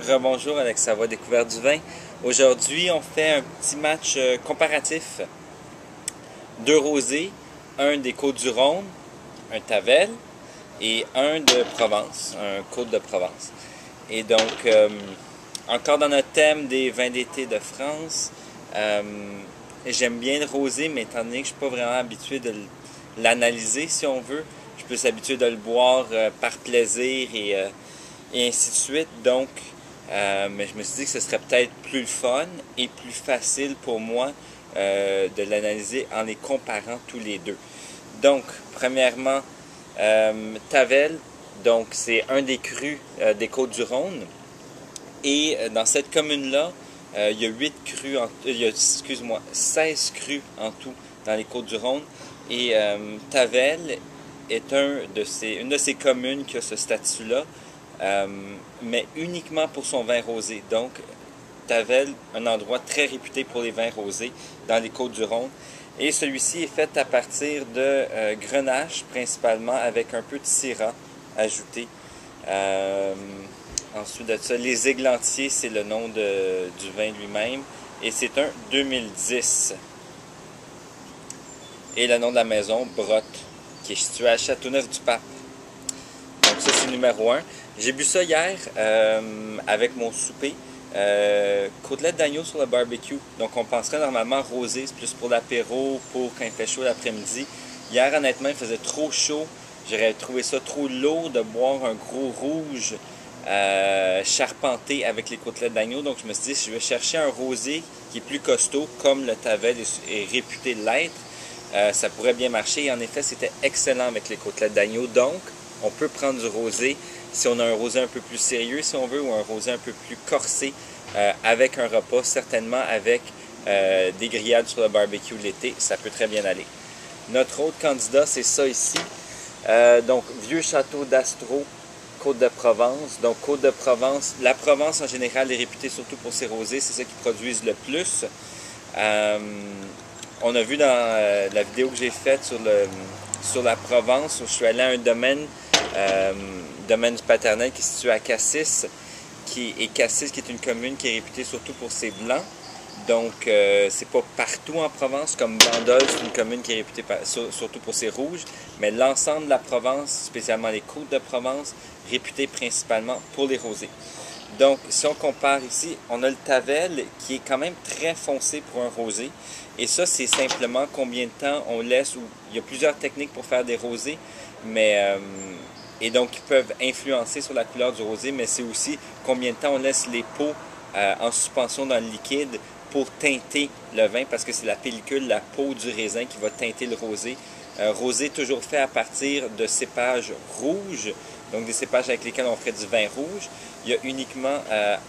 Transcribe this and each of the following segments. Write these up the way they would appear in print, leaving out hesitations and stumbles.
Rebonjour avec sa voix découverte du vin. Aujourd'hui, on fait un petit match comparatif. Deux rosés, un des Côtes-du-Rhône, un Tavel, et un de Provence, un Côte de Provence. Et donc, encore dans notre thème des vins d'été de France, j'aime bien le rosé, mais étant donné que je ne suis pas vraiment habitué de l'analyser, si on veut, je suis plus habitué de le boire par plaisir et ainsi de suite. Donc, mais je me suis dit que ce serait peut-être plus fun et plus facile pour moi de l'analyser en les comparant tous les deux. Donc, premièrement, Tavel, donc c'est un des crus des Côtes-du-Rhône. Et dans cette commune-là, il y a 8 crus, il y a, excuse-moi, 16 crus en tout dans les Côtes-du-Rhône. Et Tavel est une de ces communes qui a ce statut-là. Mais uniquement pour son vin rosé. Donc, Tavel, un endroit très réputé pour les vins rosés dans les Côtes-du-Rhône. Et celui-ci est fait à partir de Grenache, principalement, avec un peu de Syrah ajouté. Ensuite de ça, les Églantiers, c'est le nom du vin lui-même. Et c'est un 2010. Et le nom de la maison, Brotte, qui est située à Châteauneuf-du-Pape. Donc ça, c'est numéro 1. J'ai bu ça hier avec mon souper. Côtelette d'agneau sur le barbecue. Donc on penserait normalement rosé, c'est plus pour l'apéro, pour quand il fait chaud l'après-midi. Hier, honnêtement, il faisait trop chaud. J'aurais trouvé ça trop lourd de boire un gros rouge charpenté avec les côtelettes d'agneau. Donc je me suis dit, je vais chercher un rosé qui est plus costaud, comme le Tavel est réputé l'être. Ça pourrait bien marcher. Et en effet, c'était excellent avec les côtelettes d'agneau. Donc, on peut prendre du rosé si on a un rosé un peu plus sérieux, si on veut, ou un rosé un peu plus corsé avec un repas, certainement avec des grillades sur le barbecue l'été. Ça peut très bien aller. Notre autre candidat, c'est ça ici. Donc, Vieux Château d'Astro, Côte de Provence. Donc, Côte de Provence, la Provence en général est réputée surtout pour ses rosés. C'est ça qui produisent le plus. On a vu dans la vidéo que j'ai faite sur la Provence, où je suis allé à un domaine du Paternel qui est situé à Cassis, Cassis qui est une commune qui est réputée surtout pour ses blancs. Donc, c'est pas partout en Provence, comme Bandol, c'est une commune qui est réputée surtout pour ses rouges, mais l'ensemble de la Provence, spécialement les Côtes de Provence, réputées principalement pour les rosés. Donc, si on compare ici, on a le Tavel qui est quand même très foncé pour un rosé. Et ça, c'est simplement combien de temps on laisse, ou il y a plusieurs techniques pour faire des rosés, et donc ils peuvent influencer sur la couleur du rosé, mais c'est aussi combien de temps on laisse les peaux en suspension dans le liquide pour teinter le vin, parce que c'est la pellicule, la peau du raisin qui va teinter le rosé. Rosé toujours fait à partir de cépages rouges, donc des cépages avec lesquels on ferait du vin rouge. Il y a uniquement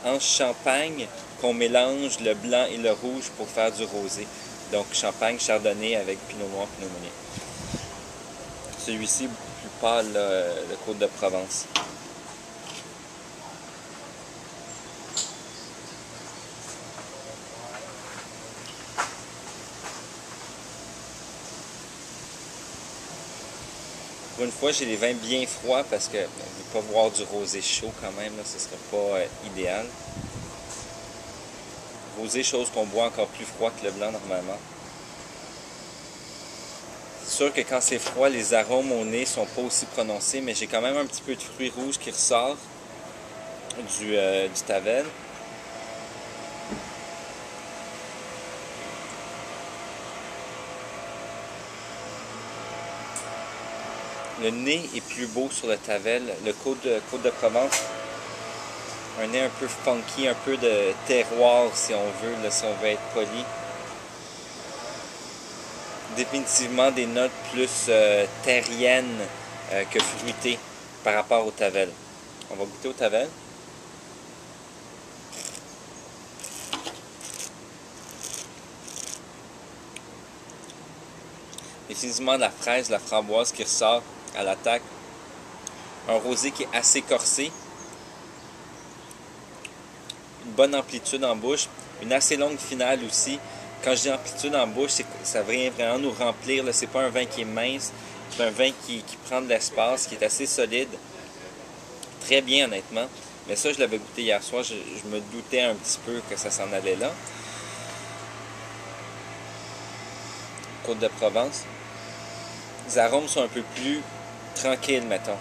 en Champagne qu'on mélange le blanc et le rouge pour faire du rosé. Donc Champagne, Chardonnay avec Pinot Noir, Pinot Meunier. Celui-ci, plus pâle, le Côte de Provence. Pour une fois, j'ai les vins bien froids parce que je ne veux pas boire du rosé chaud quand même, là, ce ne serait pas idéal. Rosé, chose qu'on boit encore plus froid que le blanc normalement. C'est sûr que quand c'est froid, les arômes au nez sont pas aussi prononcés, mais j'ai quand même un petit peu de fruits rouges qui ressort du Tavel. Le nez est plus beau sur le Tavel. Le Côte de Provence, un nez un peu funky, un peu de terroir si on veut, là, si on veut être poli. Définitivement des notes plus terriennes que fruitées par rapport au Tavel. On va goûter au Tavel. Définitivement de la fraise, la framboise qui ressort à l'attaque. Un rosé qui est assez corsé. Une bonne amplitude en bouche. Une assez longue finale aussi. Quand je dis amplitude en bouche, ça vient vraiment nous remplir. Ce n'est pas un vin qui est mince. C'est un vin qui prend de l'espace, qui est assez solide. Très bien honnêtement. Mais ça, je l'avais goûté hier soir. Je me doutais un petit peu que ça s'en allait là. Côte de Provence. Les arômes sont un peu plus tranquilles, mettons.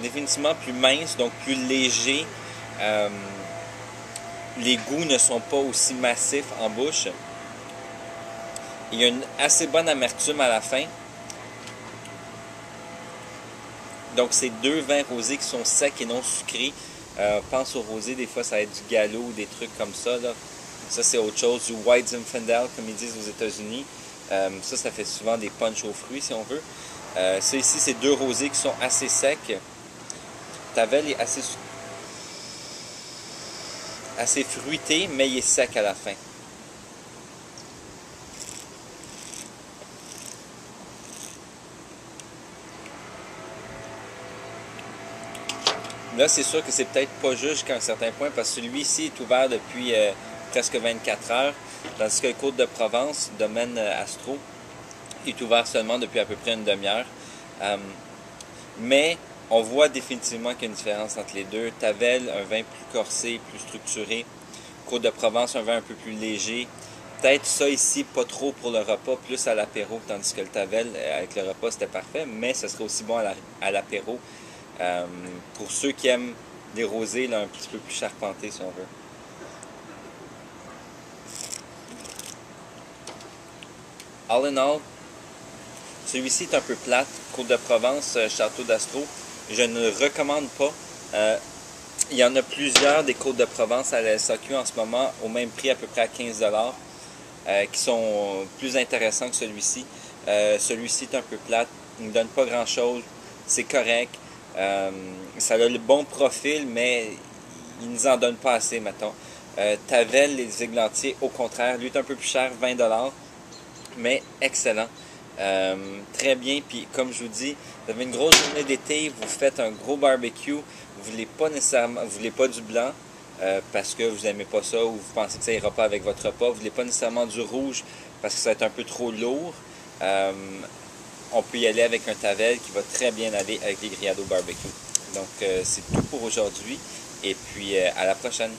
Définitivement plus mince, donc plus léger. Les goûts ne sont pas aussi massifs en bouche. Il y a une assez bonne amertume à la fin. Donc, c'est deux vins rosés qui sont secs et non sucrés. Pense au rosé, des fois, ça va être du gallo ou des trucs comme ça. Là. Ça, c'est autre chose. Du White Zinfandel, comme ils disent aux États-Unis. Ça fait souvent des punch aux fruits, si on veut. Ça, ici, c'est deux rosés qui sont assez secs. Tavel est assez fruité, mais il est sec à la fin. Là, c'est sûr que c'est peut-être pas juste jusqu'à un certain point, parce que celui-ci est ouvert depuis presque 24 heures, tandis que le Côte de Provence, domaine Astro, est ouvert seulement depuis à peu près une demi-heure. Mais on voit définitivement qu'il y a une différence entre les deux. Tavel, un vin plus corsé, plus structuré. Côte de Provence, un vin un peu plus léger. Peut-être ça ici, pas trop pour le repas, plus à l'apéro, tandis que le Tavel, avec le repas, c'était parfait, mais ce serait aussi bon à l'apéro. Pour ceux qui aiment des rosés là, un petit peu plus charpentés, si on veut. All in all, celui-ci est un peu plate. Côte de Provence, Château d'Astro. Je ne le recommande pas. Il y en a plusieurs des Côtes de Provence à la SAQ en ce moment, au même prix, à peu près à 15 $, qui sont plus intéressants que celui-ci. Celui-ci est un peu plate. Il ne donne pas grand-chose. C'est correct. Ça a le bon profil, mais il ne nous en donne pas assez, mettons. Tavel, les Églantiers, au contraire, lui est un peu plus cher, 20 $, mais excellent. Très bien, puis comme je vous dis, vous avez une grosse journée d'été, vous faites un gros barbecue, vous voulez pas nécessairement, vous voulez pas du blanc parce que vous n'aimez pas ça ou vous pensez que ça ira pas avec votre repas, vous voulez pas nécessairement du rouge parce que ça va être un peu trop lourd. On peut y aller avec un Tavel qui va très bien aller avec les grillades au barbecue. Donc c'est tout pour aujourd'hui et puis à la prochaine.